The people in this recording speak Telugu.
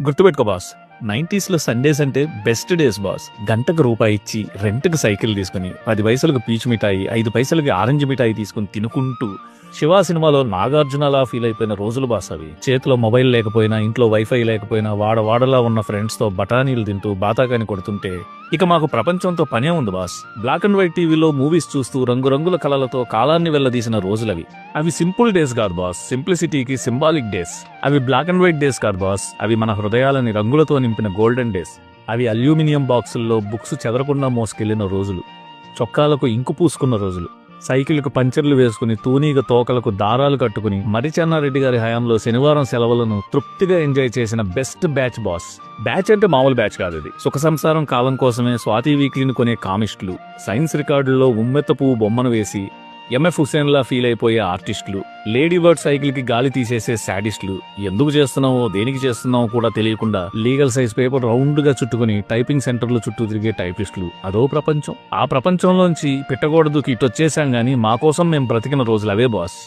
గుర్తుపెట్టుకో బాస్, 90s సండేస్ అంటే బెస్ట్ డేస్ బాస్. గంటకు రూపాయి ఇచ్చి రెంట్కి సైకిల్ తీసుకుని 10 పైసలకు పీచు మిఠాయి, 5 పైసలకి ఆరెంజ్ మిఠాయి తీసుకుని తినుకుంటూ శివ సినిమాలో నాగార్జునలా ఫీల్ అయిపోయిన రోజులు బాస్ అవి. చేతిలో మొబైల్ లేకపోయినా, ఇంట్లో వైఫై లేకపోయినా, వాడవాడలా ఉన్న ఫ్రెండ్స్ తో బఠానీలు తింటూ బాతాకాని కొడుతుంటే ఇక మాకు ప్రపంచంతో పనే ఉంది బాస్. బ్లాక్ అండ్ వైట్ టీవీలో మూవీస్ చూస్తూ రంగురంగుల కళలతో కాలాన్ని వెళ్లదీసిన రోజులవి. అవి సింపుల్ డేస్ కాదు బాస్, సింప్లిసిటీకి సింబాలిక్ డేస్. అవి బ్లాక్ అండ్ వైట్ డేస్ కాదు బాస్, అవి మన హృదయాలని రంగులతో నింపిన గోల్డెన్ డేస్. అవి అల్యూమినియం బాక్సుల్లో బుక్స్ చెదరకుండా మోసుకెళ్లిన రోజులు, చొక్కాలకు ఇంకు పూసుకున్న రోజులు, సైకిల్కు పంచర్లు వేసుకుని తూనీగ తోకలకు దారాలు కట్టుకుని మరిచెన్నారెడ్డి గారి హయాంలో శనివారం సెలవులను తృప్తిగా ఎంజాయ్ చేసిన బెస్ట్ బ్యాచ్ బాస్. బ్యాచ్ అంటే మామూలు బ్యాచ్ కాదు ఇది. సుఖ సంసారం కాలం కోసమే స్వాతి వీక్లీని కొనే కామిస్టులు, సైన్స్ రికార్డుల్లో ఉమ్మెత్త పువ్వు బొమ్మను వేసి ఎంఎఫ్ హుసేన్లా ఫీల్ అయిపోయే ఆర్టిస్టులు, లేడీ బర్డ్ సైకిల్ కి గాలి తీసేసే శాడిస్టులు, ఎందుకు చేస్తున్నావో దేనికి చేస్తున్నావో కూడా తెలియకుండా లీగల్ సైజ్ పేపర్ రౌండ్ గా చుట్టుకుని టైపింగ్ సెంటర్లు చుట్టూ తిరిగే టైపిస్టులు, అదో ప్రపంచం. ఆ ప్రపంచంలోంచి పెట్టకూడదు ఇటొచ్చేసాం గానీ మా కోసం మేము బ్రతికిన రోజులు అవే బాస్.